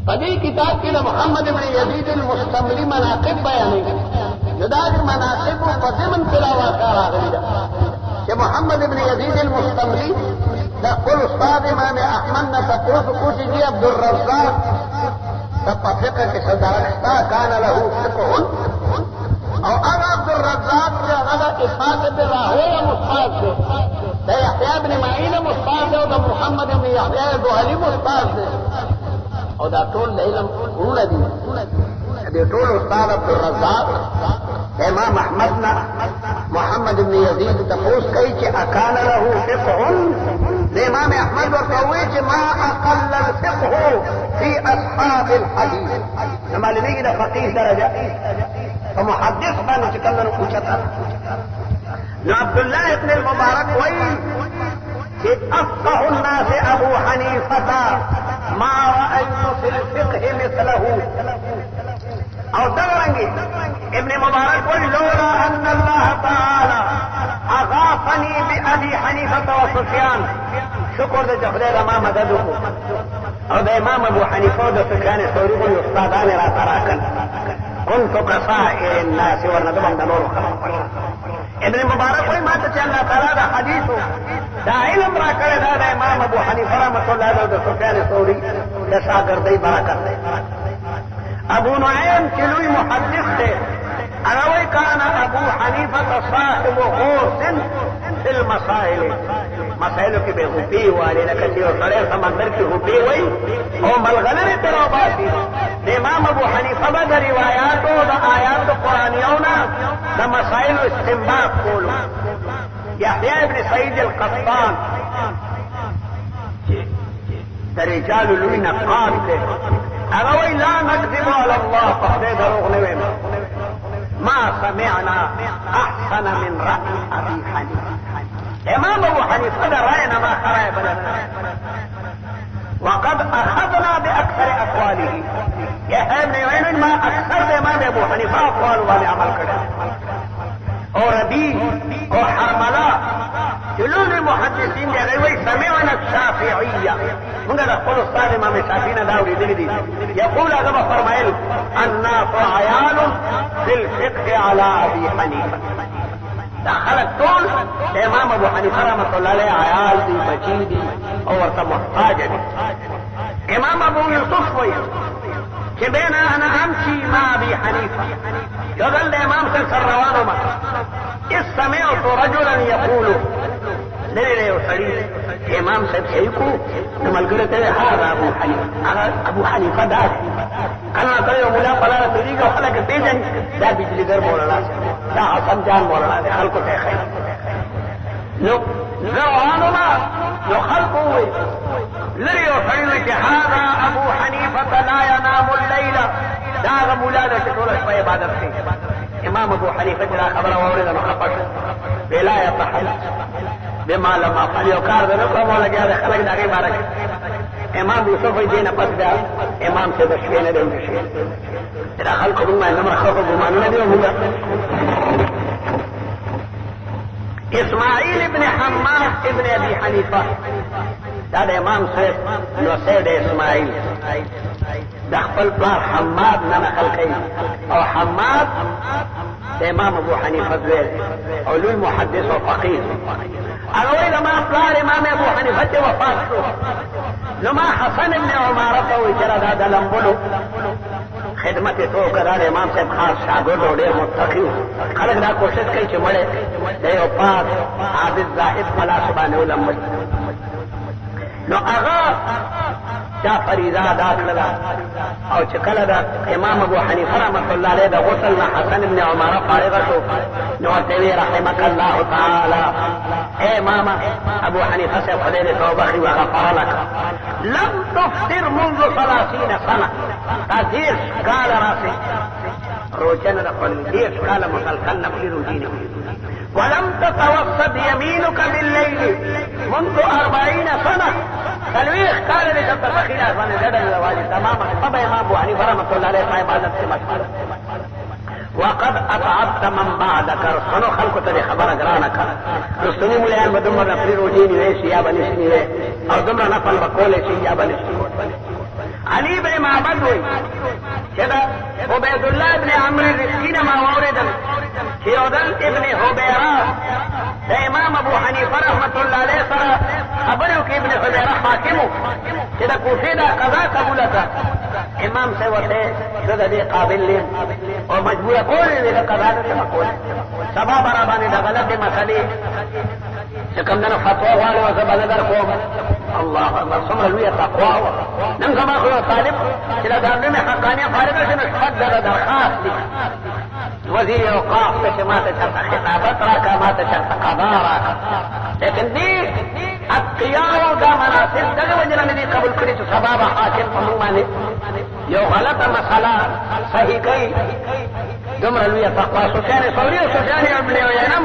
فدې کتاب کې د محمد بن یزید المستملی مناقب بیانې جدا د مناقب په ضمن کې راوړل راغلي ده چې محمد بن یزید المستملی د خپل استاد امام احمد نه تاسو کوشي چې عبد الرزاق د فقه کې صدارت کان له فقه او هغه عبد الرزاق چې هغه اسحاق بن راهويه مستاد دی د یحیی بن معین مستاد دی او د محمد بن یحیی دوهلی مستاد دی او دا ټول علم ورونه دي دې ټول استاد عبد الرزاق امام احمد نه محمد بن یزید تپوس کوي چې اکان له فقه د امام احمد ورته وایي چې ما اقل الفقه في اصحاب الحديث معلومیږي د فقيه درجه فمحدث باندې چې کله نو اوچتا نو عبد الله ابن المبارک وایي چې افقه الناس ابو حنیفه ما رأيت في الفقه مثله او دغرنگی ابن مبارک وی لولا ان الله تعالی اغاثنی بأبی حنیفة و سفیان شکر دے خدای رما مدد کو او د امام ابو حنیفه و سفیان ثوری کو استادان را تراکن كنت كسائر الناس ورندم د نور ابن مبارک وی ما ته الله تعالی دا حدیثو دا علم را کړی دا د امام ابو حنیفه رحمۃ اللہ علیہ او سفیان ثوری د شاګردۍ برکت دی ابو نعیم چلوی محدث دے اروی کان ابو حنیفہ صاحب غوث فی المسائل مسائلوں کی بے غفی والی نکسی و سڑے سمندر کی غفی ہوئی او ملغلر تروباتی امام ابو حنیفہ با دا روایاتو دا آیات قرآنیونا دا مسائل استنباط کولو یحیی ابن سعید القطان دا رجال لوی نقاب دے اغوی لا نكذب على الله فقد دروغ نویم ما سمعنا احسن من رأي ابي حنيفه امام ابو حنيفه دا رأينا ما خرای بلنا وقد اخذنا باكثر اقواله يا ابن وين ما اكثر امام ابو حنيفه اقوال والي عمل کرے اور ربی اور حرملا جلول محدثین دی غوی سمعنا الشافعیہ منگا دا قول استاد امام شافعی نے داوری دلی دی یقول اعظم فرمائل الناس عیال فی الفقه على ابی حنیفہ دا خلق طول امام ابو حنیفہ رحمت اللہ علیہ عیال دی بچی دی اور تا محتاج دی امام ابو یوسف وی کہ بین انا امشی ما ابی حنیفہ یظل امام سے سر روانو ما اس سمعت رجلا یقول لے لے سڑی امام صاحب صحیح کو ملګری ته هغه ابو حنیفه دا کله ته یو مولا پلار طریقه خلک پیژن دا بجلیګر مولانا دا حسن جان مولانا د خلکو ته خیر نو روانما نو خلکو وي لري او سړی چې هغه ابو حنیفه لا ينام الليل دا مولا د ټول شپه عبادت کوي امام ابو حنیفه دا خبره واورېده نو خپه بلا يتحدث بما لم افعل یو کار ده نو کومه لګیا ده خلک دغه بارک امام یوسف دې نه پس دا امام سے بشوی نه دی دا خلک کومه نه مرخه ګمانونه دی موږ اسماعیل ابن حماد ابن ابي حنیفه دا د امام صاحب نو سید اسماعیل د خپل پلار حماد نه نقل کوي او حماد امام ابو حنیفه دویل او لوی محدث او فقيه اغوی لما پلار امام ابو حنیفه وفات شو لما حسن ابن عمارة وچرا دا لمبلو خدمت تو کرا امام صاحب خاص شاگرد او ډیر متقی خلک دا کوشش کوي چې مړ دی او پاک عابد زاهد خلاص باندې ولمبل نو هغه دا فریضه ادا کړله او چې کله دا امام ابو حنیفه رحمۃ اللہ علیہ دا غسل نه حسن ابن عمارة فارغ شو نو ته رحمک الله تعالی اے امام ابو حنیفه سے خدای دې توبه کوي وغفر لك لم تفطر منذ 30 سنه تدیر قال راسي روزنه خپل دې سره مسلکن نه پلی روزینه ولم تتوسط يمينك بالليل منذ 40 سنه تلويخ قال لي جب تخيل وانا جدل الواجب تماما طب امام ابو حنيفه رحمه الله عليه صاحب عادت سے مشغول وقد اطعبت من بعدك رسنو خلق ته خبر غرانك رسنو مليان بدمر نفري روجي ني شيا بنشني او دمر نفل بقول شيا بنشني علي بن معبد وي كده عبيد الله ابن عمرو الرزقي ما وردن شيودل ابن هبيرة ده امام ابو حنیفه رحمت الله علیه سره خبرو کې ابن هبيرة حاکمو چې دا کوفه دا قضا قبول کړه امام سے وته زده دې قابل لیم او مجبور کول دې قضا ته کول سبا برابر دا غلطه مسلې چې کوم نه فتوا والو او زبردر کوم الله اکبر څومره لوی تقوا نن سبا خو طالب چې دا دغه حقانيه فارغ شنه قدر درخواست دي وزیر اوقاف ته ماته چرته خطابت راکا ماته چرته قضا راکا لیکن دې اتقیاو دا مناسب دغه وجه نه دي قبول کړي چې سبا به حاکم په موږ باندې یو غلطه مسله صحیح کوي دومره لویه تقوا سفیان ثوري او سفیان ابن عینم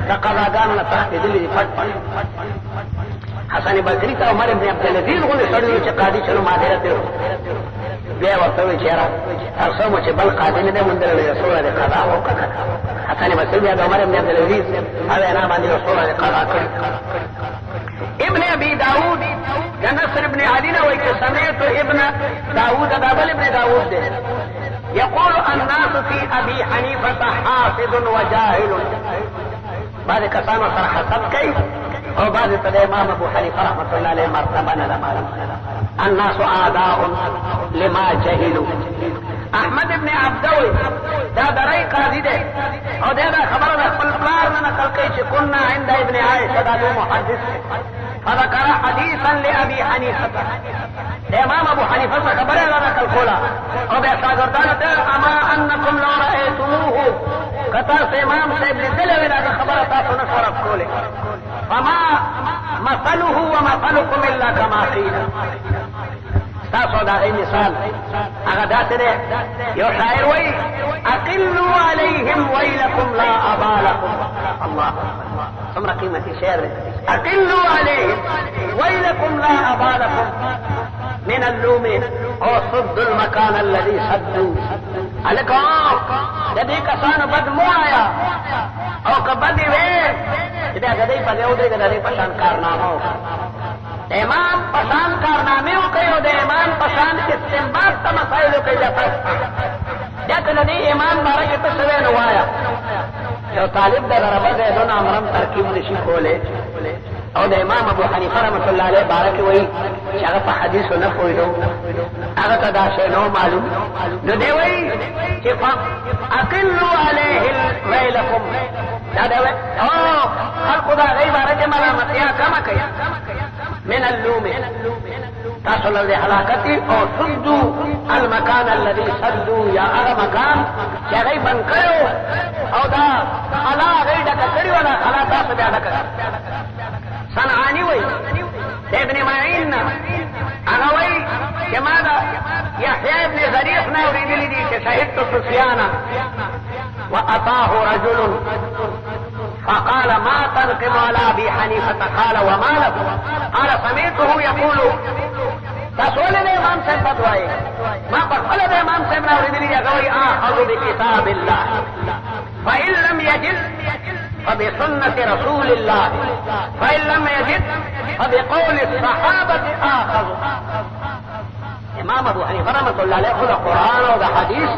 د قضاګانو نه تښتېدلي دي پټ پټ حسن بصري ته عمر ابن عبدالعزیز غوندې سړي چې قاضي چلو مادره ته بیا ورته وایي چې یاره هر څه مو چې بل قاضي نه دی موندلی رسوله دې قضا وکړه حسن بصري بیا د عمر ابن عبدالعزیز هغه نه باندې رسوله دې قضا کړي ابن ابي داود نصر ابن علي وایي چې سمعت ابن داود دابل ابن داود دی يقول الناس في ابي حنيفه حاسد وجاهل بعد کسانو سره حسد کوي او بعد ته امام ابو حنیفه رحمت الله علیه مرتبه نه معلوم الناس اعداء لما جهلوا احمد ابن عبدوي دا درای قاضي دی او دا خبره د خپل پلار نه نقل کوي چې كنا عند ابن عائشه دا محدث فذكر حديثا لابي حنيفه امام ابو حنیفه څخه خبره را نقل کوله او بیا شاګردانو ته اما انکم لو رايتموه کتا سے امام صاحب لیدلې وی دا خبره تاسو نه شورف کوله فما مثله ومثلكم الا كما قيل تاسو دا غي مثال هغه داسې دی یو شاعر وایي اقلوا عليهم ويلكم لا ابا لكم الله څومره قیمتي شعر دی اقلوا عليهم ويلكم لا ابا لكم من اللوم او صد المكان الذي صدوا الکو د دې کسانو بد مو آیا او کبدی وې دا غدې په یو دې غدې په شان کارنامه امام پشان کارنامه او کوي د امام پشان استنباط ته مسائل کوي دا کله دې امام بارکه ته څه نه وایا یو طالب د ربه زیدون امرم ترکیب نشي کوله او د امام ابو حنیفه رحمۃ اللہ علیہ بارک وی چې هغه په حدیثو نه پوهیدو هغه ته دا شی نو معلوم نو دی وی چې اقلوا علیه ویلکم دا دی او خلق دا غي بارک ملامتیا کما کوي من اللوم تاسو له هلاکت او صدوا المكان الذي صدوا یا هغه مکان چې غي بن کړو او دا خلا غي ډک کړی ولا خلا تاسو بیا ډک صنعاني وي ابن معين انا وي كما يحيى ابن ذريح ما يريد لي شهدت سفيان واتاه رجل فقال ما تنقم على ابي حنيفه قال وما له قال سمعته يقول تسول الامام صاحب فتوى ما قال الامام صاحب ما يريد لي يقول اخذ بكتاب الله فان لم يجد فبسنة رسول الله فإن لم يجد فبقول الصحابة آخذ امام ابو حنیفه رحمۃ اللہ علیہ خود قرآن او دا حدیث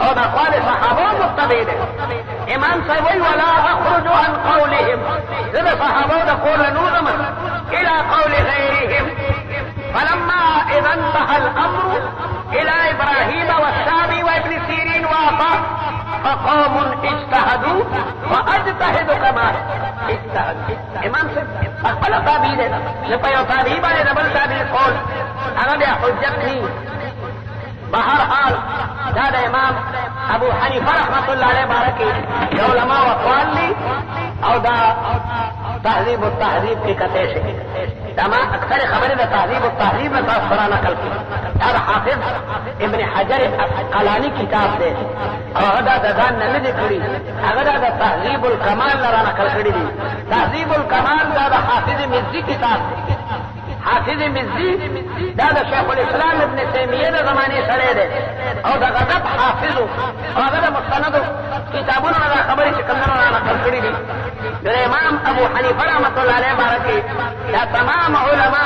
او دا قول صحابہ متبع دے امام صاحب وی ولا اخرج عن قولهم ذل صحابہ دا قول نوزم الى قول غیرهم فلما اذا انتهى الامر الى ابراهیم والشعبی وابن سیرین وعطاء فقوم اجتهدوا واجتهدوا كما اجتهدوا امام صاحب اقبل تابعی دے لپیو تابعی باندې دبل تابعی قول هغه بیا حجت نی بهرحال دا د امام ابو حنیفه رحمت الله علیه بارکی علماء اقوال لی او دا تهذیب التهذیب کی کته شي دا ما اکثر خبره د تهذیب التهذیب نه تاسو را نقل کی دا حافظ ابن حجر العسقلانی کتاب دی او هغه د ځان نه دی کړی هغه د تهذیب الکمال را نقل کړی دی تهذیب الکمال دا د حافظ مزی کتاب دی حافظ مزی دا د شیخ الاسلام ابن تیمیه د زمانه سره دی او دا غضب حافظ او هغه د مستند کتابونو نه خبرې چې کومه را نقل کړی دي د امام ابو حنیفه رحمۃ اللہ علیہ بارکی دا تمام علما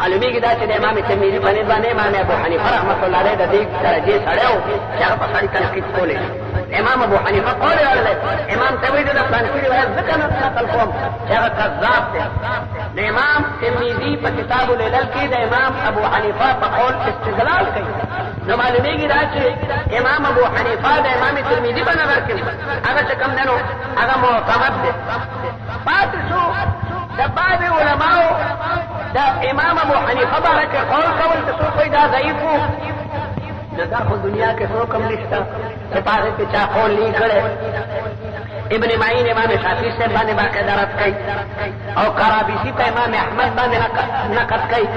معلومیږي دا چې د امام ترمذي په نسبت باندې امام ابو حنیفه رحمۃ اللہ علیہ د دې درجه سره او چې هغه په سړي تنقید کولې امام ابو حنیفه قول لري امام ته وایي د پلان کې روایت ځکه نه نقل کوم چې هغه کذاب دی د امام ترمذي په کتاب العلل کې د امام ابو حنیفه په قول استدلال کوي نو معلومیږي دا چې امام ابو حنیفه د امام ترمذي په نظر کې هغه چې کوم دنو هغه معتمد دی پاتې شو د بعض علماو دا امام ابو حنیفه بارک قول کول چې څوک وایي دا ضعیف وو دا خو دنیا کې څوک هم نشته چې پاره کې چا قول نه کړي ابن معین امام شافعی سے باندې باقاعده رد کوي او قرابیسی په امام احمد باندې نقد کوي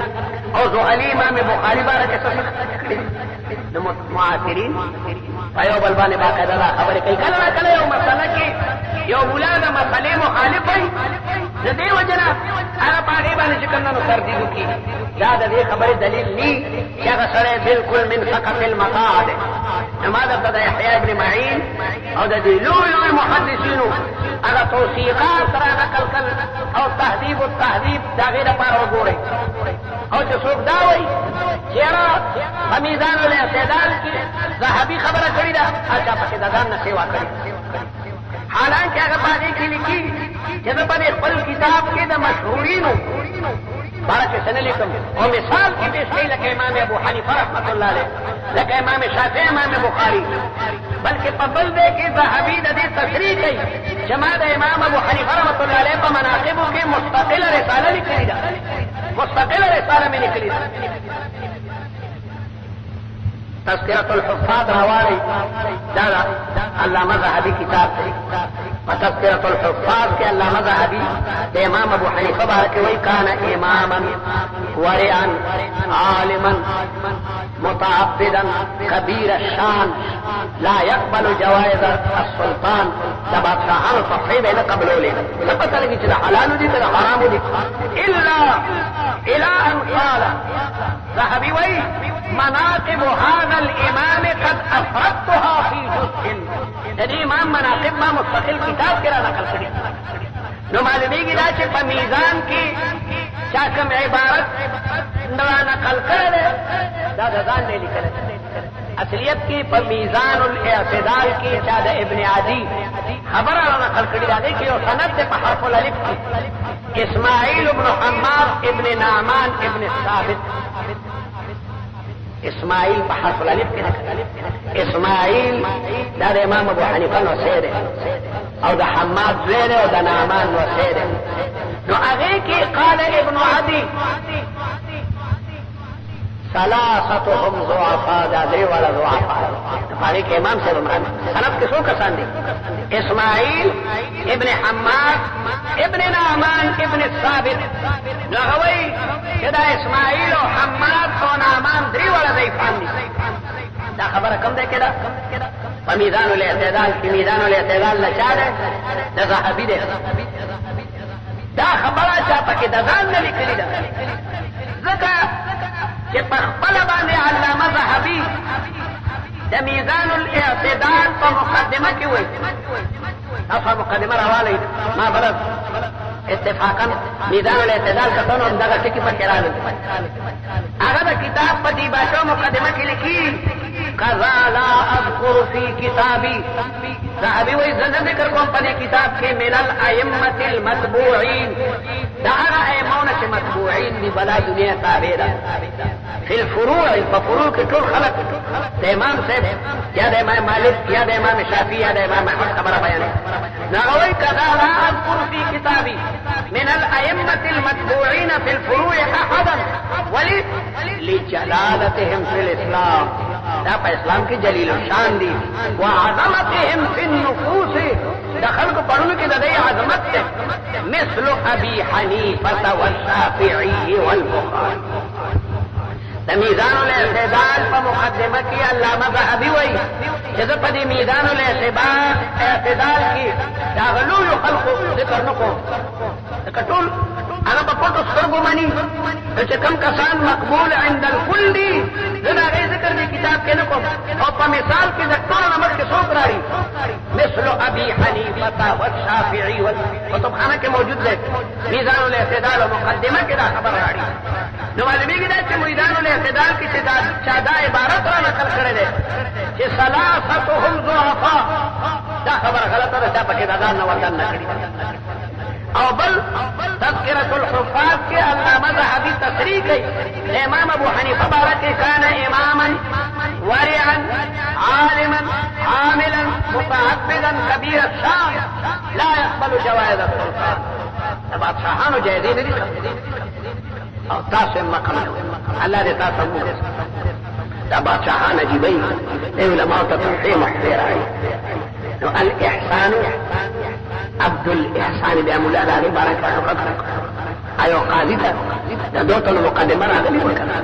او زهلی امام بخاری بارک کړي نو معاصرین په یو بل باندې باقاعده خبرې کوي کله کله یو مسله کې یو مولا د مسلې مخالف وي د دې وجنه هغه باندې باندې چې کومو تردید کوي دا د دې خبرې دلیل ني چې هغه سره بالکل من فقط المقاعد ماذا بدا يحيى ابن معين او د دې لوی محدثینو هغه توثیقات سره نقل کړ او تهذیب التهذیب دا غیر لپاره وګورئ او چې څوک دا وایي چې را په میزان الاعتدال کې ذهبي خبره کړې ده اچھا پکې د ځان نه سیوا کړې حالانکه هغه باندې کې لیکي چې د په خپل کتاب کې د مشهورینو بارکه سن لیکم او مثال کې پیش کړي لکه امام ابو حنیفه رحمۃ اللہ علیہ لکه امام شافعی امام بخاری بلکې په بل ځای کې ذهبي د دې تصریح کوي چې ما د امام ابو حنیفه رحمۃ اللہ علیہ په مناقبو کې مستقله رساله لیکلې ده مستقله رساله مې لیکلې ده تذکرۃ الحفاظ رواري دا علامه ذهبي کتاب دی تذکرۃ الحفاظ کې علامه ذهبي د امام ابو حنیفه بارک وی کان اماما ورعا عالما متعبدا كبير الشان لا يقبل جوائز السلطان دا بادشاہانو صحیح نه قبلولې نه پته لګي چې حلال دي که حرام دي الا ان قال ذهبي وی مناقب هذا الامام قد افردتها في جزء دې امام مناقب ما مستقل کتاب کې را نقل کړی نو معلومیږي دا چې په میزان کې چا کوم عبارت نقل کړل دا ځان نه لیکل اصلیت کې په میزان الاعتدال کې چا د ابن عدی خبر را نقل کړی دا کې یو سند په حرف الالف اسماعیل ابن حماد ابن نعمان ابن ثابت اسماعیل په حرف الالف کې اسماعیل دا د امام ابو حنیفه نو سره او د حماد زره او د نعمان نو سره نو هغه کې قال ابن عدي ثلاثتهم ضعفاء دا درې ولا ضعفاء په کې امام صاحب عمران سند کې څو کسان دي اسماعیل ابن حماد ابن نعمان ابن ثابت نغوي کدا اسماعیل او حماد او نعمان درې ولا ضعیفان دي دا خبره کوم ده کدا په میزان الاعتدال کې میزان الاعتدال لچاره د ذهبي ده دا خبره چې پکې د ځان نه لیکلې ده ځکه چې په خپل باندې علامه ذهبي د میزان الاعتدال په مقدمه کې وایي تاسو مقدمه راوالئ ما بلد اتفاقا میزان الاعتدال کتنو هم دغه ټکي پکې راغلي هغه د کتاب په دې باشو مقدمه کې لیکي کذا لا اذكر في كتابي ذهبي وایي زه ذکر کوم په دې کتاب کې من الائمه المتبوعين دا هغه ائمونه چې متبوعين دي بلا دنیا تابع ده فی الفروع ففروع کې ټول خلق د امام صاحب یا د امام مالک یا د امام شافعی یا د امام احمد خبره بیانوي نغوي کذا لا اذكر في كتابي من الائمه المتبوعين في الفروع احدا لجلالتهم في الاسلام دا په اسلام کې جلیل الشان دي وعظمتهم في النفوس دخل کو پړونو کې د دې عظمت ته مثل ابي حنيفه والشافعي والبخاري د میزان الاعتدال په مقدمه کې علامه ذهبي وایي چې په دې میزان الاعتدال کې دا غلو خلقو ذکر نکوم ټول هغه په پټو سترګو مني چې کوم کسان مقبول عند الكل دي زه د هغې ذکر دې کتاب کې نه کوم او په مثال کې د ټولو نه مخکې څوک راړي مثل ابي حنیفه والشافعي کتبخانه کې موجود دی میزان الاعتدال او مقدمه کې دا خبر راړي نو معلومیږي دا چې میزان الاعتدال کې چې دا چا دا عبارت را نقل کړی دی چې ثلاثتهم ضعفاء دا خبره غلطه ده چا پکې دا ځان نه وطن نه کړي او بل تذکرة الحفاظ کې علامه ذهبي تصریح کوي امام ابو حنیفه بارکه کان اماما ورعا عالما عاملا متعبدا كبير الشام لا يقبل جوائز السلطان دا بادشاهانو جایزې نه دي او تاسو مقام الله دې تاسو مو دا بادشاهان عجیبې علماء تصحیح محترم نو الاحسان عبد الاحسان بیا مولا دا عبارت راغلی ایو قاضي ته دا دوته مقدمه راغلی وکړه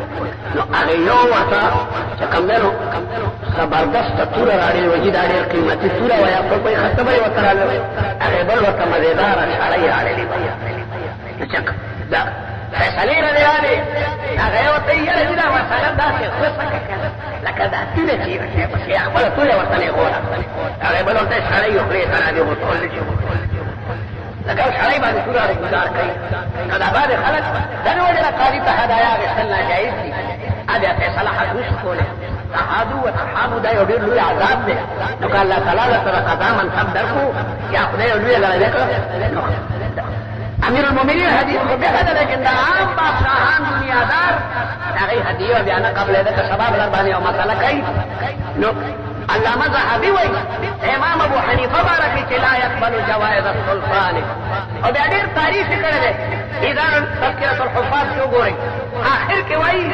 نو هغه یو وتا چې کومو زبردست تور راړي وږي دا ډېر قیمتي تور ویا په کوئی خطبه وکړاله هغه بل وته مزیدار شړای راړي چک دا فیصله راځي هغه یو ته یې دا مسله دا چې وسکه لکه دا تیره چې خپل ټول ورته نه غواړي هغه بل ته شړای یو پرې تر دې وټول شي لکه شړای باندې ټول راځي گزار کوي دا بعد خلک دا نو وجه قاضي ته هدايا غسلنا جایز دي اده فیصله حدوث کوله تحادو وتحابو دا یو ډېر لوی عذاب دی نو که الله تعالی سره قضا منصب درکو یا خدای لوی لاره کړ امیر المؤمنین حدیث خو بیا ده لیکن دا عام بادشاهان دنیادار هغې هدیه بیا نه قبلې ده که سبب در باندې یو مسله کوي نو علامه ذهبي وایي امام ابو حنیفه بارکه چې لا يقبل جوائز السلطان او بیا ډېر تعریف یې کړی دی اذا تذکرة الحفاظ کې وګورئ آخر کې وایي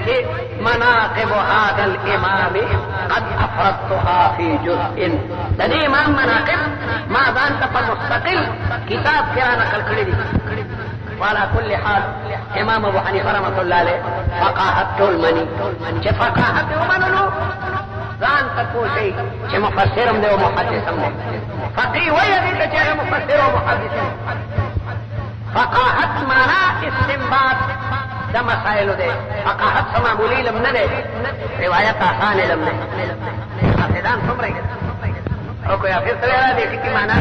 چې مناقب هذا الامام قد افردتها في جزء د دې امام مناقب ما ځان ته په مستقل کتاب کې را نقل کړی دي وعلى كل حال امام ابو حنیفه رحمۃ اللہ علیہ فقاهت ټول مني چې فقاهت ومنلو ځان ته پوښي چې مفسر هم دی او محدث هم دی فقيه وایي دې چې هغه مفسر او محدث دی فقاهت معنا استنباط د مسائلو دی فقاهت څه معمولي علم نه دی روایت آسان علم دی حافظان څومره او کوئی حافظ سره را دی چې معنا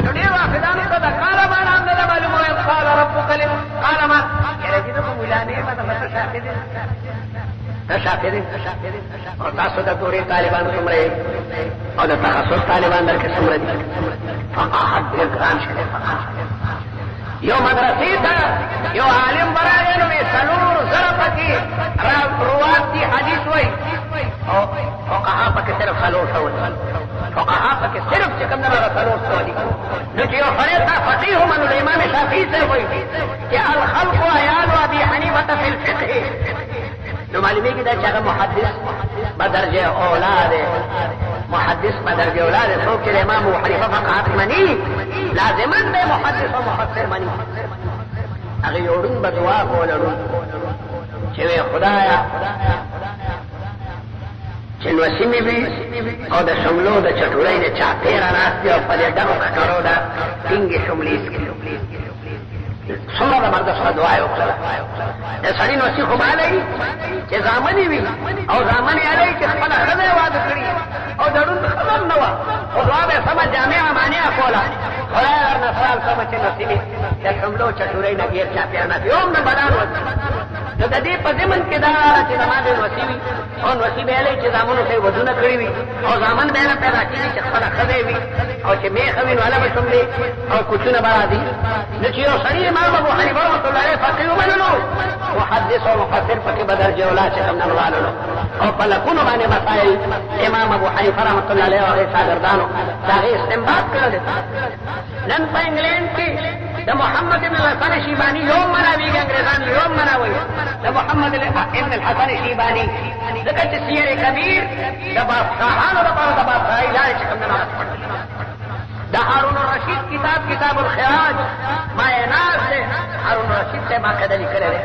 نو ډېرو حافظانو ته د قال معنا هم نه معلومه وي قال ربک قال ما یاره دې نو مولانې به د شافعي تشافری او تاسو د ټولې طالبان څومره او د تخصص طالبان درکې څومره دي فقاهت ډېر ګران شي یو مدرسې ته یو عالم براغی نو یې څلور زره پکې روات دي حدیث وایي او فقها پکې صرف څلور سوه دي فقها پکې صرف چې کوم نه څلور سوه دي نو چې یو سړی ته فقيه ومنو د امام شافعي صاحب وایي چې الخلق عيال ابي حنيفه في الفقه نو معلومیږي دا چې هغه محدث په درجه اوله دی محدث په درجه اوله دی څوک چې د امام ابو حنیفه فقاهت مني لازما دی محدث او مفسر مني هغه یو ړوند به دعا کوله چې وی خدایا چې نوسي مې وي او د شملو د چټولۍ د چاپېره ناست دي او په دې ډکو کټورو د ټینګې شملې څکي څومره زبردسته دعا یې وکړله د سړي نوسي خو بالی چې زامن یې وي او زامن یې هلی چې خپله ښځه یې واده کړي او د ړوند ښځه هم نه وه خو دعا به یې سمه جامعه مانعه کوله خدای درنه سوال کومه چې نوسي مې د شملو چټورۍ نه ډېر چاپېره ناست یو هم نه بدان وځي نو د دې په ضمن کې دا چې زما د نوسي وي او نوسي به یې هلی چې زامنو ته یې ودونه کړي وي او زامن به یې نه پیدا کېږي چې خپله ښځه یې وي او چې میښه وي نو هله به شملې او کوچونه به راځي نو چې یو سړي امام ابو حنیفه رحمة الله علیه فقيه ومنلو محدث او مفسر پکې به درجه اوله چې کوم نه ومنلو او په لکونو باندې مسایل امام ابو حنیفه رحمة الله علیه او هغې شاګردانو د هغې استنباط کړی نن په انګلینډ کې د محمد بن الحسن شیباني یو مناویږي انګریزان یو مناوي د محمد ابن الحسن شیباني ځکه چې سیر کبیر د بادشاهانو لپاره د بادشاهۍ لارې چې کوم نه دا هارون الرشید کتاب الخراج ما یې ناز دی هارون الرشید صاحب عقیده لیکلی دی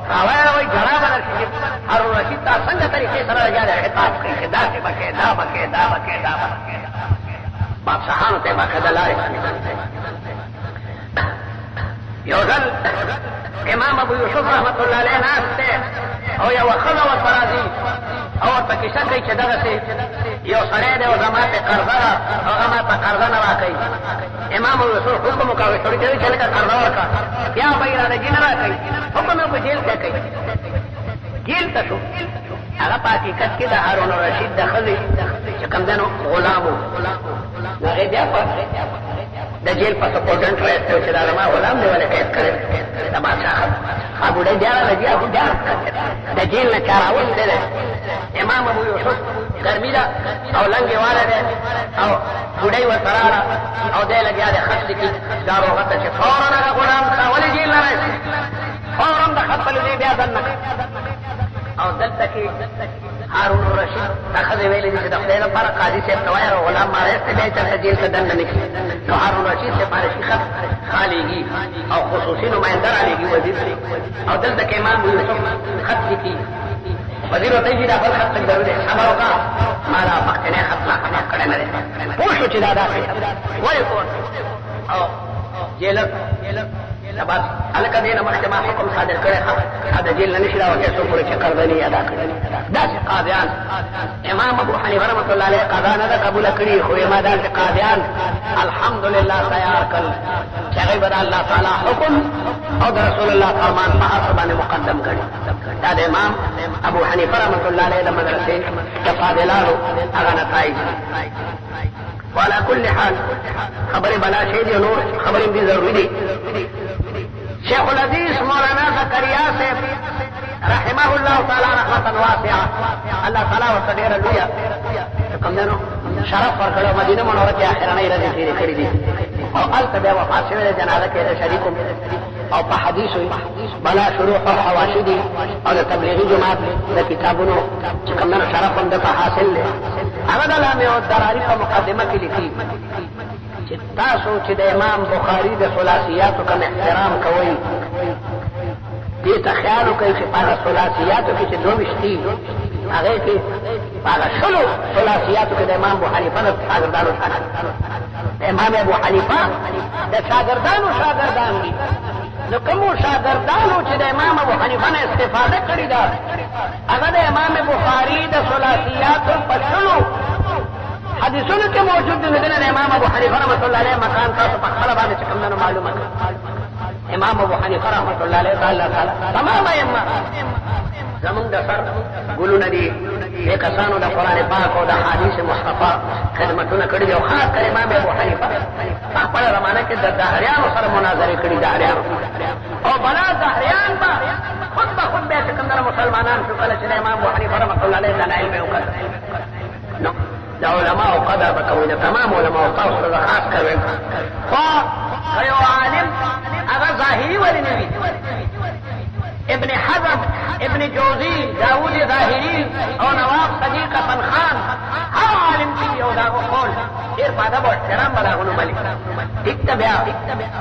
راوایي جړا به درشي هارون الرشید تا څنګه طریقې سره یا د خطاب کوي چې داسې به کې دا به کې دا به کې دا به کې بادشاهانو ته یې عقیده لارې یو ځل امام ابو یوسف رحمت الله علیه ناست دی او یو ښځه ورته راځي او ورته کیسه کوي چې دغسې یو سړی دی او زما پې قرضه ده هغه ما ته قرضه نه راکوي. امام ابو یوسف حکم وکړ سړي ته چې لکه قرضه ورکړه بیا به یې راځي نه راکوي حکم یې په جیل ته کوي. جیل ته شو هغه په حقیقت کې د هارون الرشید د ښځې چې کوم دی نو غلام و نو هغې بیا د جیل په سپورټنټ راایستی و چې دا زما غلام دی ولې قید کړی د بادشاه ښه بوډۍ بیا راځي هغه بیا د جیل نه چا راوستی دی. امام ابو یوسف ګرمي ده او لنګې والی دی او بوډۍ ورته راغله او دی لګیا دی خط لیکي دا روغه ته چې فورا هغه غلام ته ولې جیل نه راایستي فورا د خط په لیدې بیا دننه او دلته کې هارون الرشید دا ښځې ویلې دي چې د خدای لپاره قاضي صاحب ته وایه غلام ما راایستی دی چېرته جیل ته دننه نه کړي. نو هارون الرشید صاحب فارسي خط خالیږي او خصوصي نماینده رالیږي وزیر او دلته کې امام ابو یوسف خط لیکي. وزیر ورته وایي دا بل خط لږ ضرور دی خبر وکړه ما دا مخکینی خط لا خلاف کړی نه دی پوه شو چې دا داسې ولې پوه او جیلر دا بس هلکه دې نه مخکې ما حکم صادر کړی ښه د جیل نه نشي راوتلی څو پورې چې قرضه نه ادا کړي. داسې قاضیان امام ابو حنیفه رحمت الله علیه قضا نه ده قبوله کړي خو یې ما داسې قاضیان الحمدلله تیار کړل چې هغوی به د الله تعالی حکم او د رسول الله فرمان په هر څه باندې مقدم کړي. دا د امام ابو حنیفه رحمت الله علیه د مدرسې د فاضلانو هغه نتایج. وعلى كل حال خبرې بلا شی دي نور خبرې دي ضروري دي. شیخ الحدیث مولانا زکریا صاحب رحمه الله تعالی رحمتا واسعه الله تعالی ورته ډېره لویه کوم دی نو شرف ورکړی مدینه منوره کې اخرنۍ ورځې تېرې کړي دي او هلته بیا وفات شوی دی جنازه کې د شریکو او په حدیثو بلا شروح او حواشي دي او د تبلیغي جماعت د کتابونو چې کوم دی نو شرف هم دته حاصل دی. هغه د لامع الدراري په مقدمه کې لیکي چې تاسو چې د امام بخاري د ثلاثیاتو کوم احترام کوئ دې ته خیال وکړئ چې په هغه ثلاثیاتو کې چې 22 دي هغې کې په هغه 20 ثلاثیاتو کې د امام ابو حنیفه د شاګردانو د امام ابو حنیفه د شاګردانو شاګردان دي. نو کومو شاګردانو چې د امام ابو حنیفه نه استفاده کړې ده هغه د امام بخاري د ثلاثیاتو په 20 حدیثونو کې موجود دي. د امام ابو حنیفه رحمت الله علیه مکان تاسو په خپله باندې چې کوم نه معلومه کړئ. امام ابو حنیفه رحمت الله علیه الله تعالی تمام ائمه زمونږ د سر ګلونه دي دې کسانو د قرآن پاک او د حدیث مصطفی خدمتونه کړي دي او خاص کر امام ابو حنیفه په خپله زمانه کې د دهریانو سره مناظرې کړي دهریانو او بلا دهریان به خود به خود بیا چې کوم نه مسلمانان شو کله چې د امام ابو حنیفه رحمت الله علیه دلایل به وکړل نو د علماء قدر به کوي د تمام علماء تاسو سره خاص کوي. خو یو عالم هغه ظاهري ولې نه وي ابن حزم ابن جوزي داود ظاهري او نواب صدیق حسن خان هر عالم چې یو دا قول ډېر په ادب او احترام به داغونه ملي ټیک ته بیا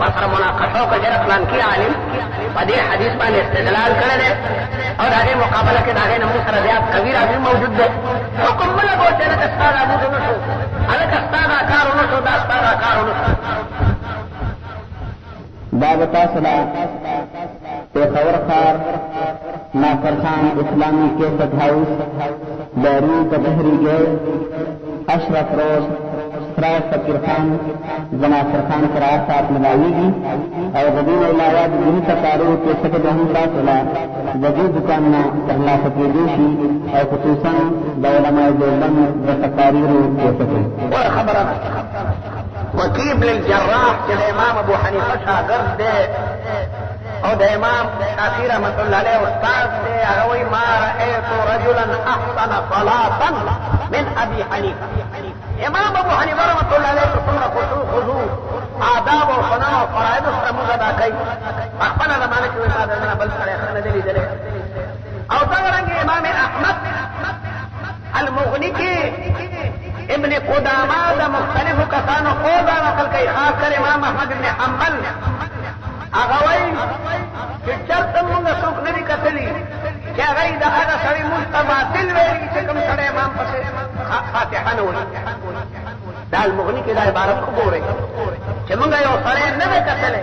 ورسره مناقشه وکړه چې فلان کې عالم په دې حدیث باندې استدلال کړی دی او د هغې مقابله کې د هغې نه موږ سره زیات قوي راځي موجود دی حکم مه لګوه چې هلکه ستا دا موږ ونه شو هلکه ستا دا کار ونه شو دا ستا دا کار ونه شو. دا به تاسو له پېښور ښار ناصر خان اسلامي کیسټ هاوس داري په بحري ګیټ اشرف روډ سراج فقیر خان ناصر خان سره سات ملاویږي او د دې نه علاوه د دیني تقاریرو کیسټ به هم تاسو له د دې دوکان نه ترلاسه کېدی شي او خصوصا د علماء دیوبند د تقاریرو کیسټ خبره وكيع بن الجراح چې د امام ابو حنیفه شاګرد دی او د امام شافعي رحمت الله علیه استاد دی هغه وایي ما رأیت رجلا احسن صلاة من ابي حنیفه. امام ابو حنیفه رحمت الله علیه څومره خضوع آداب او سنن او فرایض سره موږ ادا کوي په خپله زمانه کې ما د نه بل سړی ښه نه دی لیدلی او څرنګه امام احمد المغني کې ابن قدامه د مختلفو کسانو قول دا نقل کوي خاص کر امام احمد ابن حنبل هغه وایي چې چېرته مونږ څوک نه دي کتلي چې هغه یې د هغه سړي مونځ ته باطل ویلي چې کوم سړی امام پسې فاتحه نه وایي. دا المغني کې دا عبارت وګورئ چې مونږ یو سړی نه دی کتلی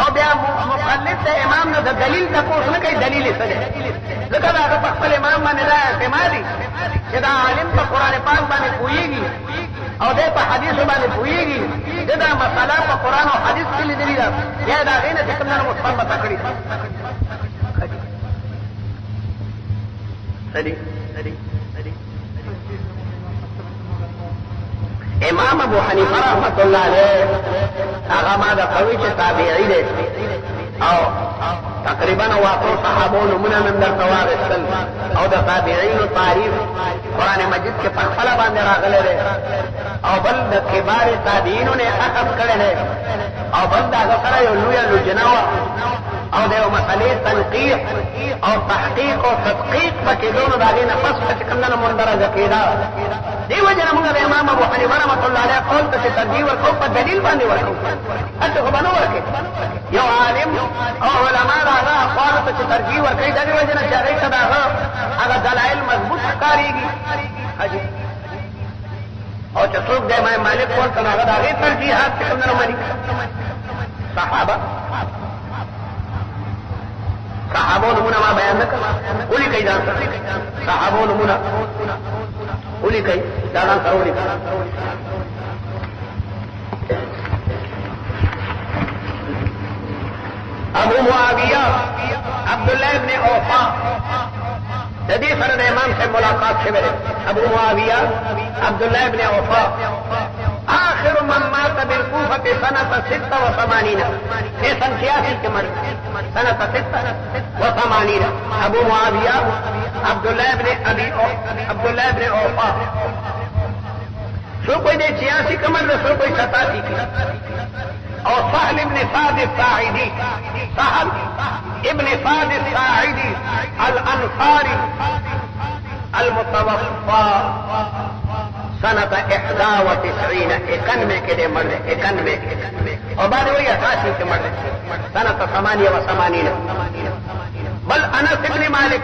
او بیا مقلد د امام نه د دلیل تاسو نه کوي دلیل څه دی ځکه دا په خپل امام باندې دا اعتمادي چې دا عالم په قران پاک باندې پوهیږي او د په حدیث باندې پوهیږي دا مسله په قران او حدیث کې لیدلې ده یا دا غینه چې کومه مثبت کړی سړي امام ابو حنیفه رحمت الله علیه هغه ما دا قوی چې تابعی دی او تقریبا واقع صحابونو من درته واغستل او د تابعینو تعریف قرآن مجید کې په خپل باندې راغلی دی او بل د کبار تابعینو نه اخذ کړی دی او بل د هغه سره یو لویه لجنه وه او د یو مسلې تنقیح او تحقیق او تدقیق پکې دونو د هغې نه پس چې کوم نه مندرجه کېده دې وجه نه موږ د امام ابو حنیفه رحمت الله علیه قول ته چې ترجیح ورکوو په دلیل باندې ورکوو هسې خو به نه ورکړې یو عالم او علما د هغه اقوالو ته چې ترجیح ورکوي د دې وجه نه چې هغې ته د هغه دلایل مضبوط ښکارېږي او چې څوک د امام مالک قول ته نو هغه د هغې ترجیحات چې کوم نه مني صحابو نمونه ما بیان نه کړه ولي کوي ځان سره صحابو نمونه ولي کوي ځان سره ولي ابو معاویه عبد الله ابن اوفا د دې سره د امام صاحب ملاقات شوه ابو معاویه عبد الله ابن اوفا آخر من مات بالكوفة سنة 86 في سنة 86 كمر سنة 86 ابو معاوية عبد الله بن اوفا سو کوئی دے 86 کمر دے سو کوئی 87 کی اور سهل ابن سعد الساعدي سهل ابن سعد الساعدي الانصاري المتوفى سنة 91 اکانوے کے دے مرد اکانوے اور بعد وہی 88 کے مرد سنة 88 بل انس بن مالک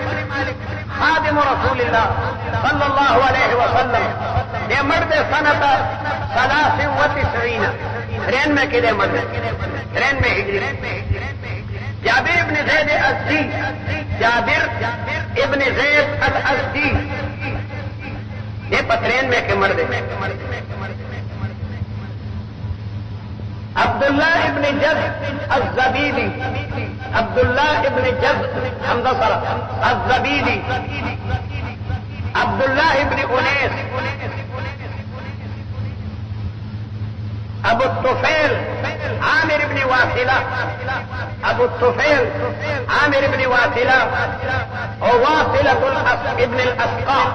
خادم رسول الله صلى الله عليه وسلم دے مرد سنة 93 93 کے دے مرد 93 ہجری جابر ابن زید الازدی جابر ابن زید الازدی یہ 93 کے مرد عبداللہ ابن جز الزبیدی عبداللہ ابن جز حمزہ صرف الزبیدی عبداللہ ابن انیس ابو الطفیل عامر ابن واصلہ ابو الطفیل عامر ابن واصلہ وواصلة ابن الاسقاء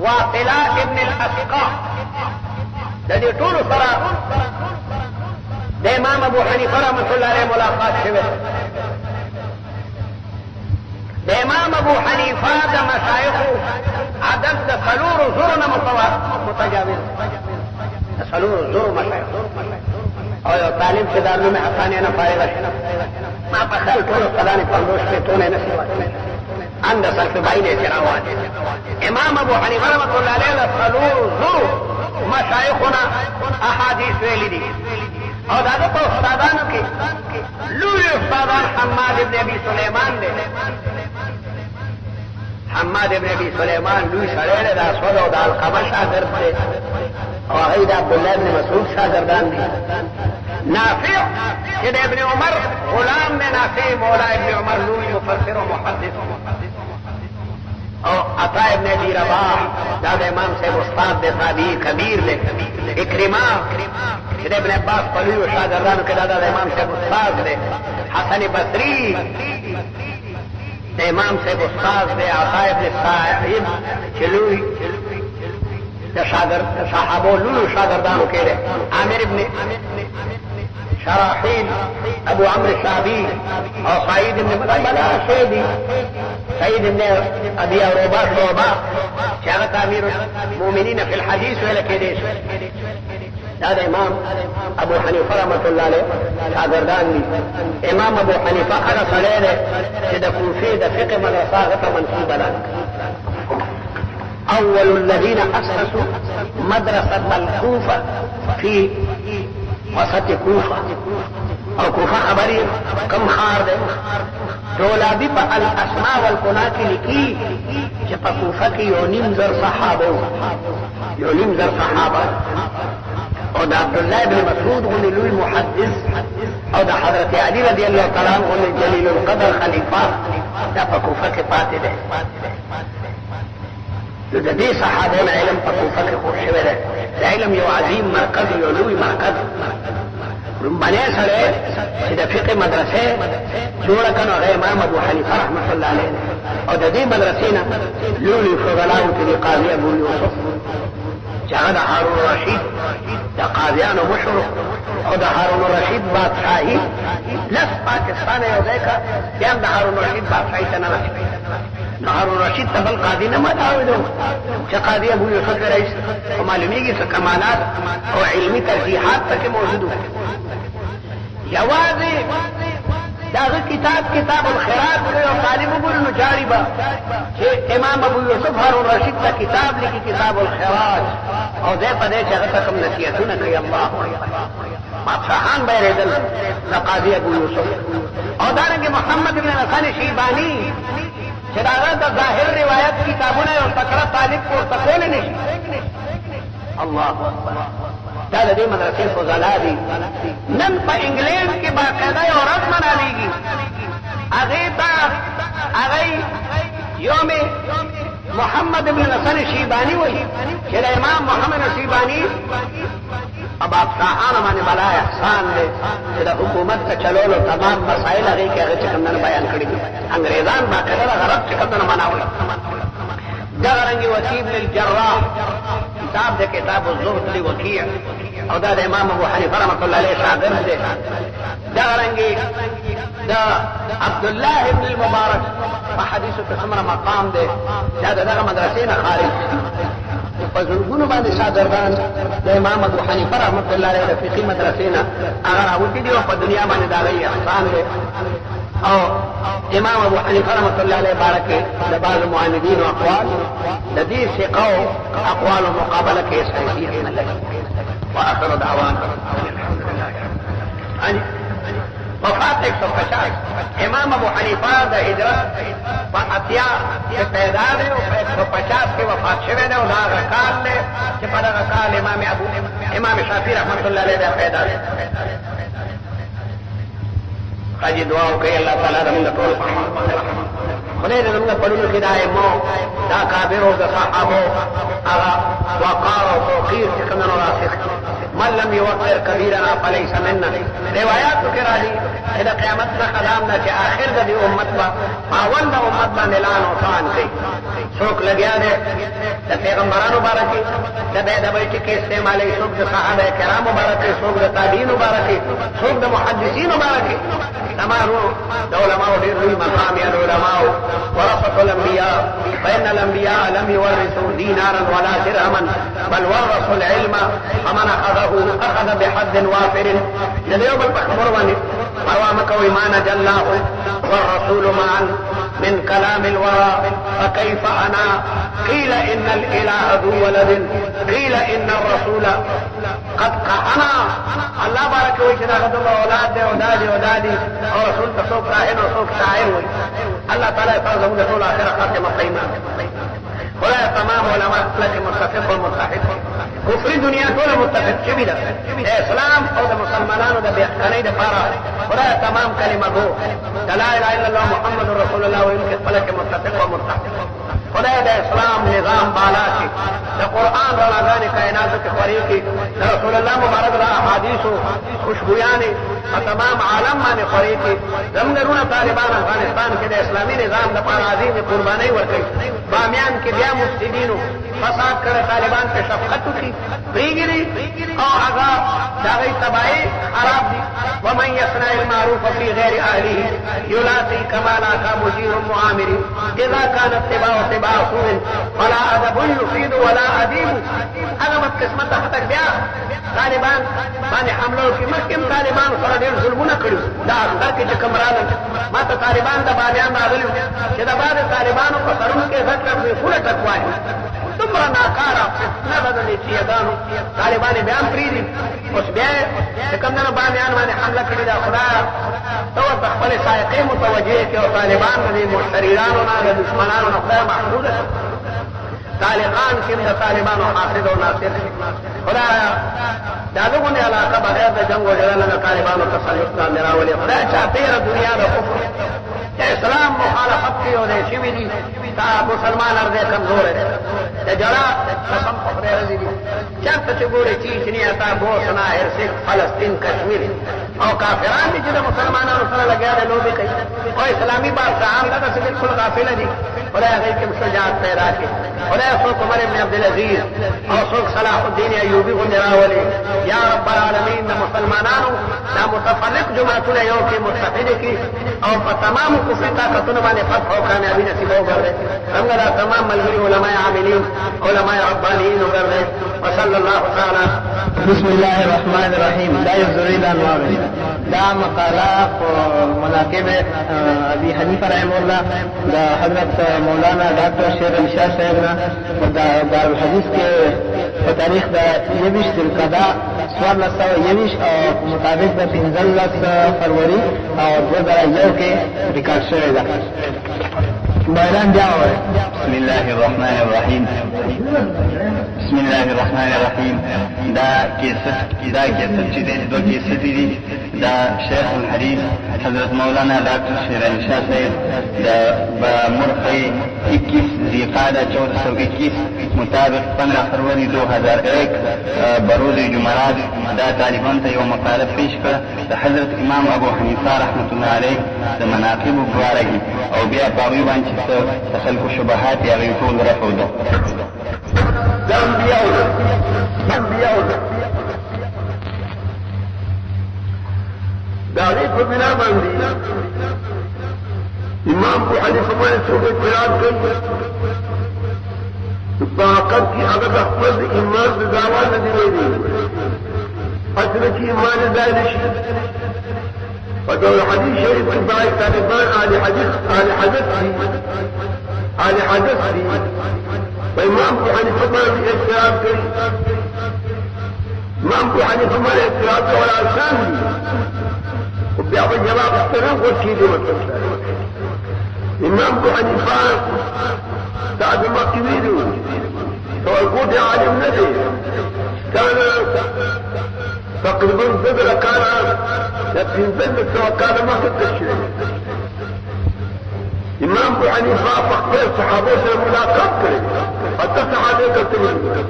واصلة ابن الاسقاء الذي طول صلاة د امام ابو حنیفه رحمت الله علیه ملاقات شوه د امام ابو حنیفه د مشایخو عدد د څلور زرو نه متجاوز څلور زرو مشایخ او یو طالب چې دارالعلوم حقانیه نه فارغ شي ما په خپل ټول استادانې 50 شپېتونه نه شي عند صرف بین اعتراضات امام ابو حنیفه رحمت الله علیه د څلور زرو مشایخونه احادیث ویلي دي او دادا په استادانو کې لوی استادان حماد ابن ابي سليمان دی حماد ابن ابي سليمان لوی سړی دی د اسود او د علقمه شاګرد دی او هغه د عبدالله ابن مسعود شاګردان دي نافع چې د ابن عمر غلام دی نافع مولا ابن عمر لوی مفسر او محدث او عطا ابن ابي رباح دا د امام صاحب استاد دی تابعی کبیر دی اکرمه چې د ابن عباس په لویو شاګردانو کې دا د امام صاحب استاد دی حسن بصري د امام صاحب استاد دی عطا ابن صاحب چې لوی د صحابو لویو شاګردانو کې دی عامر ابن شراحیل ابو عمرو الشعبي او سعید ابن بلا شیدی سعید ابن ابي عروبه شعبه چې هغه امیر المؤمنین فی الحديث ویل کېدی دا امام ابو حنیفه رحمت الله علیه شاګردان دي امام ابو حنیفه هغه سړی دی چې د کوفې د فقه مدرسه هغه ته منسوب ده اول الذين اسسوا مدرسه الكوفه في وسط كوفه او کوفه خبري کم خار دی دولابي په الاسماء والکنا کې لیکي چې په کوفه کې یو نیم زر صحابه او د عبد الله بن مسعود غني لوی محدث او د حضرت علي رضی الله تعالی عنہ غني جلیل القدر خلیفہ دا په کوفه کې پاتې دی د دې صحابه علم په کوفه کې خو شوی دی د علم یو عظیم مرکز یو لوی مرکز رمبنه سره چې د فقه مدرسې جوړه کړه هغه امام ابو حنیفه رحمۃ اللہ علیہ او د دې مدرسې نه لوی فضلاو چې قاضي ابو یوسف چې هغه د هارون رشید د قاضیانو مشر او د هارون رشید بادشاہي لس پاکستان یو ځای کا بیا د هارون رشید بادشاہي ته نه نو هارون رشید ته بل قاضي نه متعودو چې قاضي ابو یوسف رئیس او معلومیږي څه کمالات او علمي ترجیحات پکې موجود یوازې داغه کتاب الخراج او طالب وګورئ نو جاری با چې امام ابو یوسف هارون رشید ته کتاب لیکي کتاب الخراج او دې په دې چې هغه کوم نصیحتونه کوي الله مدحان به ردل قاضي ابو یوسف او دارنګه محمد بن حسن شیبانی چې دا د ظاهر روایت کتابونه او تکړه طالب کو تکول نشي الله اکبر دا د دې مدرسې فضلا دي نن په انګلند کې باقاعده یو ورځ مناویږي هغه یوم محمد بن حسن شیبانی وایي چې د امام محمد شیبانی اب افساحان باندې بلا احسان دی چې د حکومت ته چلولو تمام مسائل هغې کې هغه چې کوم نه بیان کړي دي انګریزان باقاعده د غرب چې کوم نه مناوي دغه رنګې وکیع بن الجراح کتاب د کتاب الزهد لوکیع او دا د امام ابو حنیفه رحمۃ اللہ علیہ شاګرد دی دغه رنګې د عبد الله بن المبارک په حدیثو کې څومره مقام دی دا دغه مدرسې نه خارج په زرګونو باندې شاګردان د امام ابو حنیفه رحمۃ اللہ علیہ د فقهي مدرسې نه هغه راوتي دي او په دنیا باندې د هغې احسان دی او امام ابو حنیفه رحمۃ اللہ علیہ بارکه د بعض معاندین او اقوال د دې ثقو اقوال مقابله کې صحیح نه لګي واخر دعوانا الحمد لله وفات 150 امام ابو حنیفه د هجرت په اتیا کې پیدا دی او 150 کې وفات شوی دی او دا کال دی چې په دغه کال امام شافعي رحمۃ اللہ علیہ پیدا دی قاجي دعا وکړي الله تعالی زموږ ټول خدای دې زموږ په لوري کې دا ایمو دا کابرو د صحابو هغه وقار او توقیر چې کوم نو راسخ من لم يوقر كبيرنا فليس منا روایات کې راځي چې د قیامت څخه خدام نه چې آخر د دې امت با اول د امت باندې اعلان او ثان کوي څوک لګیا دی د پیغمبرانو بارکي د بیت بیت کې استعمالي څوک د صحابه کرامو بارکي څوک د تابعین بارکي څوک د محدثین بارکي تمام د علماء ډېر لوی مقام یا علماء ورثه الانبیاء فإن الانبیاء لم يورثوا دینارا ولا درهما بل ورثوا العلم فمن اخذ بحد وافر لديوب الخبر واني فوامك وإيمان جلاه والرسول معا من كلام الورى فكيف أنا قيل إن الإله ذو ولد قيل إن الرسول قد قحنا الله بارك ويشنا قد الله أولاد ودادي او رسول تصوف كاهن وصوف شاعر الله تعالى يفرضه من رسول آخر خاتم قيمة ولا تمام علماء لك متفق ومتحد كفر دنیا ټول متفق شوي ده د اسلام او د مسلمانانو د بېحکنۍ دپاره خدای تمام کلمه گو د لا اله الا الله محمد رسول الله ویونکي خپله کې متفق و متحد خدای د اسلام نظام بالا کړي د قرآن رڼاګانې کائناتو کې خورې کړي د رسول الله مبارک د احادیثو خوشبویانې په تمام عالم باندې خورې کړي زموږ وروڼه طالبان افغانستان کې د اسلامي نظام دپاره عظیمې قربانۍ ورکوي بامیان کې بیا مفسدینو فساد کړی طالبان په شفقت وکړي پرېږدي او هغه د هغوی تباهي خراب دي ومن يصنع المعروف في غير اهله يلاقي كما لاقى مجير معامر اذا كان اتباع سوء فلا ادب يفيد ولا اديب هغه بدقسمت خطک بیا طالبان باندې حمله وکړي مخکې هم طالبانو سره ډېر ظلمونه کړي دا اختر کې چې کوم راغلل ما ته طالبان د بامیان راغلي چې د بعضې طالبانو په سرونو کې زده کړه پرېښوله ټک وایي تم دومره ناکاره فتنه ده د نیټیګانو طالبان بیان پرېږدي اوس بیا چې کوم دنو بامیان باندې حمله کړې ده خدایه ته ورته خپلې سایقې متوجه کړې او طالبان د دې مشتریانو نه د دشمنانو نه خدای محفوظه طالبان کې د طالبانو حافظ او ناصر خدایه دا دغونې علاقه بغیر د جنګ و جګړه د طالبانو تسلط باندې راولي خدای چاپېره دنیا د کفر اسلام مخالفت کی اور شوی دی تا مسلمان ارده کمزور ہے جڑا قسم خدای رضی دی چرته چې ګوره چیچنیا تا بوسنا هرسک فلسطین کشمیر او کافران دي چې د مسلمانانو سره لګیا دي لوبي کوي او اسلامي بادشاہان دا څه بالکل غافل دي خدای هغه کې شجاعت پیدا کړي خدای څوک عمر ابن عبد العزيز او څوک صلاح الدین ایوبی غوندې راولي یا رب العالمین د مسلمانانو دا متفرق جماعتونه یو کې متحد کړي او په تمام کفر طاقتونه باندې فتح او کامیابی نصیب وګرځي څنګه دا تمام ملګري علماء عاملین علماء ربانیین وګرځي وصلی الله تعالی بسم الله الرحمن الرحیم دا یو ضروري انواع دا مقاله مناقب ابي حنیفه رحم الله دا حضرت مولانا ډاکټر شیر علي شاه صاحب نه دا دارالحدیث کې په تاریخ د 21 ذوالقعده 1421 او مطابق د 15 فروری او 2001 کې ریکارډ شوی ده بیان بیا وایي بسم الله الرحمن الرحیم بسم الله الرحمن الرحیم دا کیسه چې دو کیسه دي دا شیخ الحدیث حضرت مولانا ڈاکٹر شیر علی شاہ صاحب دا بمرخی 21 ذیقعدہ 1421 مطابق 15 فروری 2001 بروز جمعرات دا طالبان ته یو مقاله پیش کړه د حضرت امام ابو حنیفه رحمت الله علیه د مناقب مبارکه او بیا په هغوی باندې چې د خلکو شبهات یې هغوی ټول رفعوده دا انبیاء دا غیب په بنا باندې امام ابو حنیفه باندې څوک اعتراض کوي په حقیقت کې هغه د خپل ایمان د دعوا نه دی ویلي اصل کې ایمان ځای نشي په دغه حدیث شریف کې باید طالبان اهل حدیث دي وامام ابو حنیفه باندې اعتراض کوي امام ابو حنیفه باندې اعتراض کول آسان دي وبیا په جواب سره ورکړي دي امام ابو حنیفه بعد ما كبيروا فالقود عالم نبي كان تقريبا بدر كان لكن بدر كان ما قد الشيء امام ابو حنيفه فقبل صحابته ملاقات كريم اتسع عليك التمييز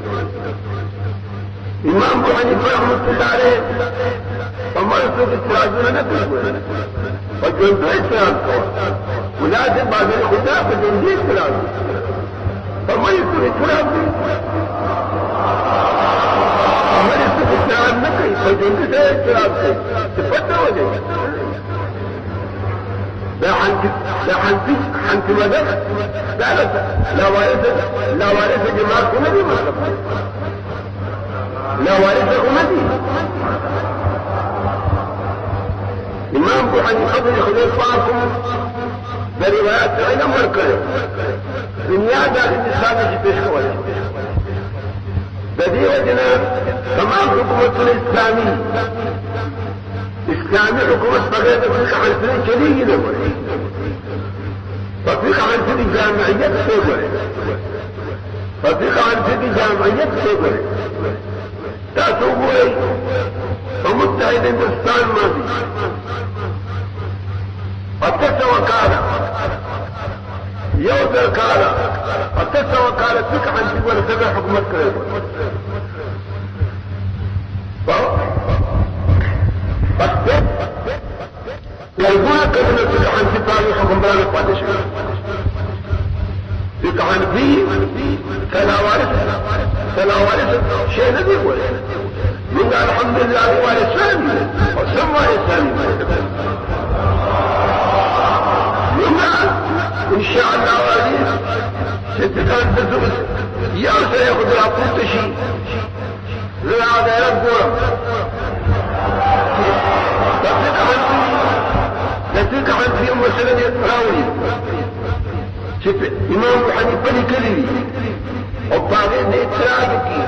امام ابو حنيفه رحمه الله عليه وما يصير التراجل نكر وجندو اسلام ولازم بعد الخداع فجندو اسلام فما يصير التراجل وما يصير التراجل نكر فجندو اسلام تفتح وجه لا حنت مدد لا وارث جماعة أمدي مطلب لا وارث أمدي امام ابو حنیفه بن خلیفاکم در روایت علم ورکړي دنیا د انسان چې پیش کوي د دې وجنه تمام حکومت اسلامي حکومت بغیر د فقه حنفي چلیږي نه وي فقه حنفي جامعیت څه وي فقه حنفي جامعیت څه وي تاسو وایي ومتحد هندوستان ماضي اتسع وكالة يوزر كالة اتسع وكالة فيك عن جوال سبع حكومات كريمة يقول كلمة فيك عن جبال حكم بلاد قادش فيك عن فلا وارث شيء نبي يقول من الحمد لله وارث ثاني وسمى ثاني ان شاء الله عزيز ستكون تدرس يا سيأخذ العقود شيء للعادة يربورا تلك عن في مسألة راوي امام ابو حنیفه لیکلي دي او په هغې د اعتراض وکړي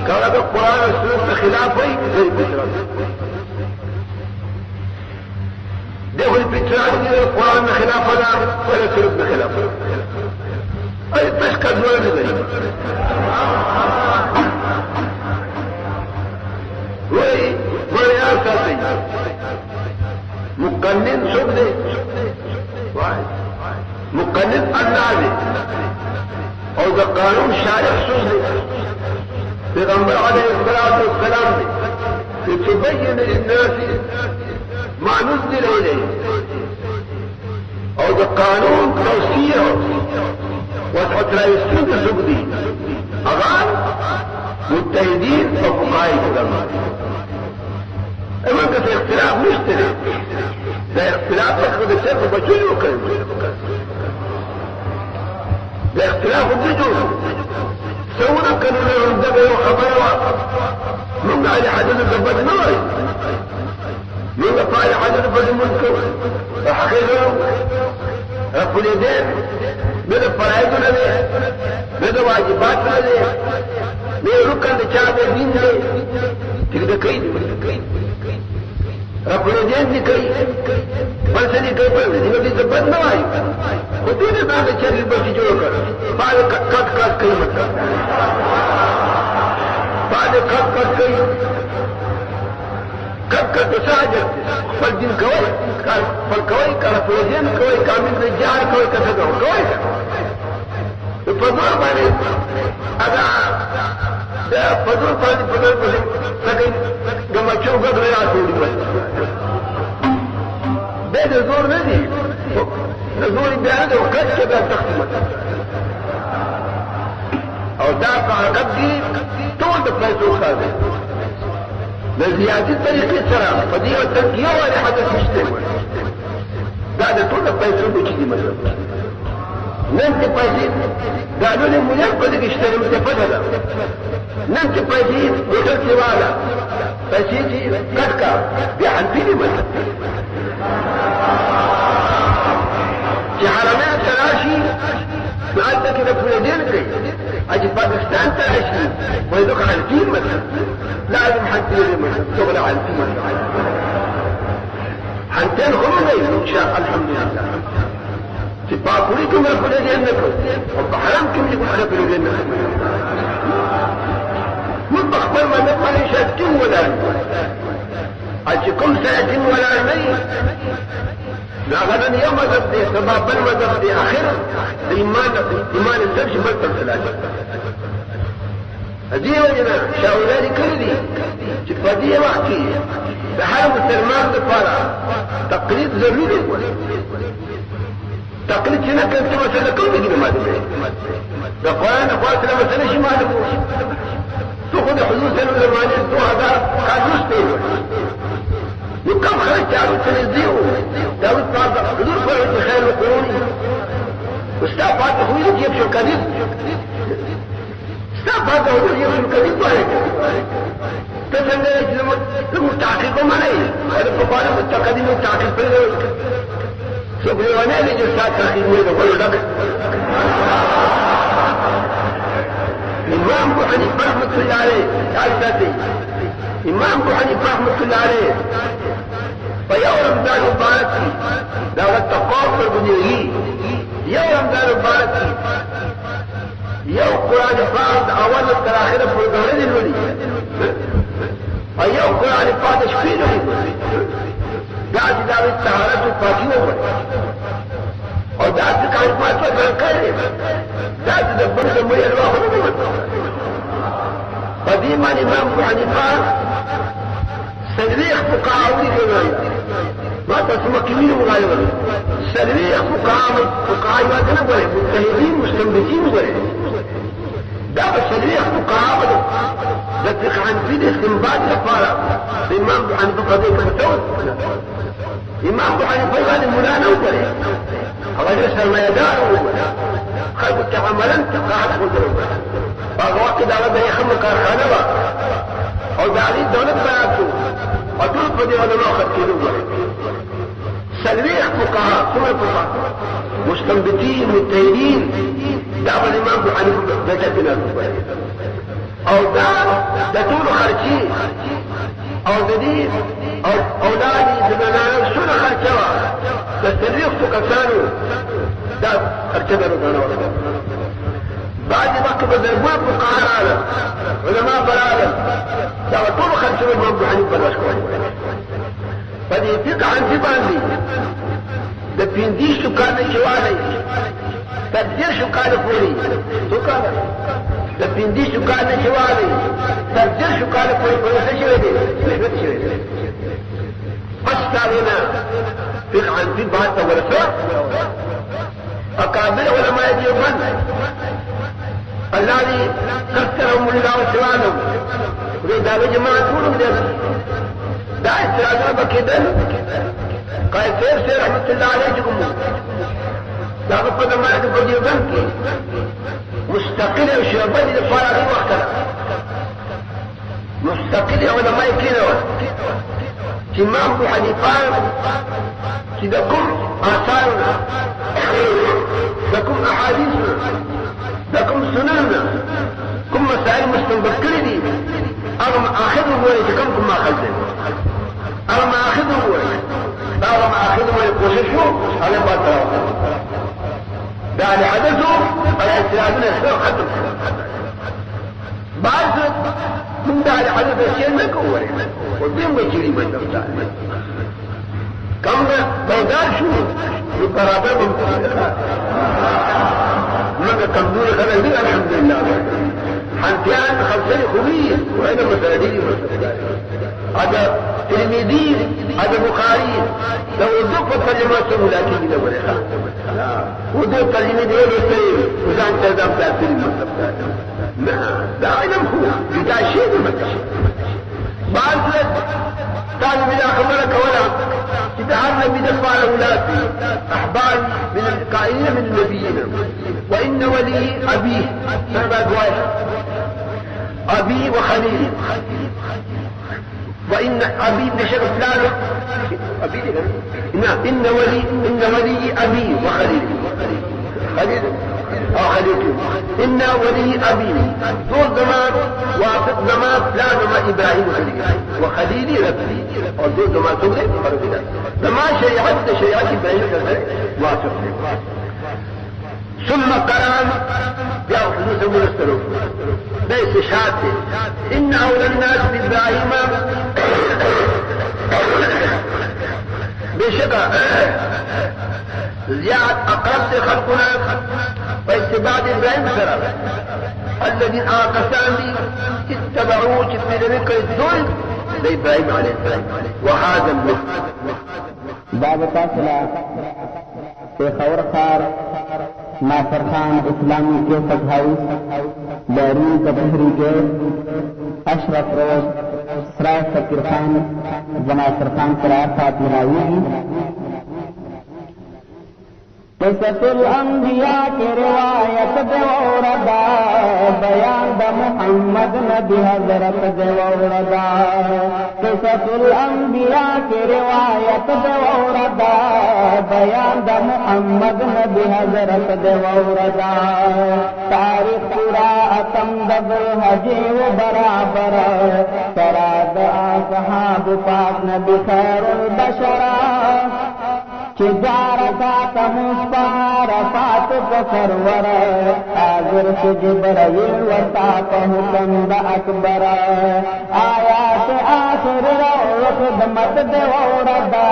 که هغه د قرآن او سنت نه خلاف وي دوی په اعتراض دی خو په اعتراض کې د قرآن نه خلافه ده ولا سنت نه خلافه ده اي تشکر نه لري وای وای تاسو مقنن څوک دی وای مقنن الله دی او د قانون شارع څوک دی پیغمبر علیه الصلاة والسلام دی لتبين للناس ما نزل اليه او د قانون توسيع وضعت رئيسين څوک دی هغه مجتهدين او فقهاء الكلام اما که اختلاف نشته ده اختلاف تخذ الشيخ بجوز وكلمه ده اختلاف بجوز سونا كانوا لهم دبي وخبروا من قال حدث الزباد ناري من قال حدث الزباد منكر وحقيقه رب اليدين من الفرائض لديه من الواجبات لديه من ركن لشعب الدين لديه تقدر كيد رب اليدين دي كي بلسه دي كي بلسه دي مدي زباد نوائي خودين بعد چلی بچی جوڑ کر بعد کٹ کئی مطلب بعد کٹ کئی کٹ تساجر فالدين كوي فالكوي كالفلوزين كوي كامل رجال كوي كتدعو كوي الفضول باني ادا فضول باني فضول باني لكن لما تشوف قدر يعطوا لي بيد الزور ندي نزول بهذا وقد كذا تختمت او دافع قدي طول بفلسوخ هذا لزيادة طريق السلام فدي والتنكية ولا حدث مشتوى بعد طول بفلسوخ كذي مثلا نمت بفلسوخ قالوا لي مليان قدك اشتري متفدها نمت بفلسوخ وقلت والا فلسوخي قدك بحنفيني مثلا في حرمات تراشي معدة كده في اليدين كي اجي باكستان تراشي ويدوك على الفيل مثلا لازم حنتين مثلا شغل على الفيل مثلا حنتين خمسين ان شاء الحمد لله في باكوريكم في اليدين نكو وبحرمكم يكون على في اليدين نكو مطبخ ما نبقى نشاتين ولا اجي كم سنتين ولا الميت لا غدا يوم ذبدي سباب بل وذبدي اخر ايمان الزرش بلتم ثلاثة هذه وجنا شاولاني كردي شفادية وحكي بحرم السلمان دفارة تقليد ضروري تقليد هنا كنت مثلا كل تجيب ما دفعي ده قرآن أخوات لما سنشي ما دفعوش تأخذ حدود سنة زمانية هذا قاد مستوى وكم خرجت عبد تنزيه داود بعض حدود فرعت خير القروني واستاف بعض اخويلك يبشر كذب استاف بعض اخويلك يبشر كذب ضحك تسنى المتعقيقهم عليه هذا الفقارة متقدم والتعقيق بالغير سبحانه وانا لجلسات تخيل ويقول لك امام ابو حنيفه رحمه الله عليه تعال ذاتي امام ابو حنيفه رحمه الله عليه فيوم رمضان مبارك لو التقاطر بنيجي يوم رمضان مبارك يوم قرآن فرض اول التراخير في الدورين الولي يوم قرآن فرض شفينه قاعد دار التهارات الفاتحة ودعت كان ما تفهم كلمة دعت دبرت المية الواحد قديما الامام ابو حنيفه سلريخ فقهاوي كمان ما تسمى كمين مغايرة سلريخ فقهاوي ما تنبغي مجتهدين مستنبتين مغايرة ده سلريخ فقهاوي ده تقع عن فيد استنباط لفارة الامام ابو حنيفه قضيه فتوت الامام ابو حنيفه قال المولانا وقال الله يسأل ما يدار خلق تعملا تقاعد قدر فأغواك دا ربا يخم كارخانة او داري دولت بناتو وطول فدي علماء خد كيلو سلويخ فقهاء ثم فقهاء مستنبطين مجتهدين دعوة الإمام أبو حنيفة بجدنا أو ده طول خرجين أو جديد أو داني زمانانا سنة خرجوا ده سلويخ فقهانو ده خرجنا رضانا ورضا بعد وقت بذلبوا فقهاء العالم علماء بالعالم دعوة طول خرجوا الإمام أبو حنيفة بالأشكوان فدي فقه عن فقه ده بينديش سكان الشوالي تبدير سكان فوري سكان ده بينديش سكان الشوالي تبدير سكان فوري فلسة شوالي نحبت شوالي أستعلنا فقه عن فقه ورسوة أكابر علماء ديوبان الذي كثرهم الله سبحانه وإذا بجماعة كلهم ده استرادنا بكدن قال سير رحمة الله عليه جمهور ده قد ما يدفع ديوبانكي مستقل وشرباني لفارغي وقتنا مستقل علماء كينوا تمام ابو حنيفان كدكم آثارنا لكم أحاديثنا لكم سنننا كم مسائل مستنبكري دي أغم آخذهم ويتكمكم ما أخذهم أغم آخذهم أغم آخذهم ويقوششوا على الباطل يعني حدثوا على استعادنا السنة خدم بعد من بعد حدث الشيء ما كوري والبين ويجري من نفسه كم بودار شو القرابة من كم دون خلال دي الحمد لله حنتيان خمسين خبير وهذا مسادين هذا تلميذين هذا بخاري لو ادوك الكلمات ولكن كده ولا ودوك الكلمات دول السيد وزان تزام تأثير المكتب لا علم هو بدا شيء بعد ذلك قال بلا خبرك ولا تدعرنا بدفع الأولاد أحبار من القائلين من النبيين وإن ولي أبيه سبب واحد أبي وخليل وإن أبي بشر فلان أبي إن ولي أبي وخليل خليل خليل إن ولي أبي طول زمان وافق زمان فلان ما إبراهيم وخليلي ربي وطول زمان تغلق فرقنا زمان شريعة إبراهيم وافق ثم قرآن يأخذ من السلوك ليس شهادة إن أولى الناس بإبراهيم بشقة زياد أقرب خلقنا واتباع إبراهيم سرى الذين آقسان بي اتبعوه جبريل منك الدول لإبراهيم عليه السلام وهذا المثل باب تاصلة في خور خار ناصر خان اسلامی کیسٹ ہاؤس بیرون کبہری کے اشرف روز سرائے فقیر خان ناصر خان قرار ساتھ ملاوی گی قصة الانبیاء کی روایت دے وردا بیان دا محمد نبی حضرت دے وردا قصة الانبیاء کی روایت دے وردا بیان دا محمد نبی حضرت دے وردا تاریخ پورا اتم دبل حجی و برابر سراد اصحاب پاک نبی خیر البشر تجارتا مصطفى رفعت بسرور حاضر سے جبرائیل وطا حکم دا اکبر آیات آخر رو خدمت دے وردا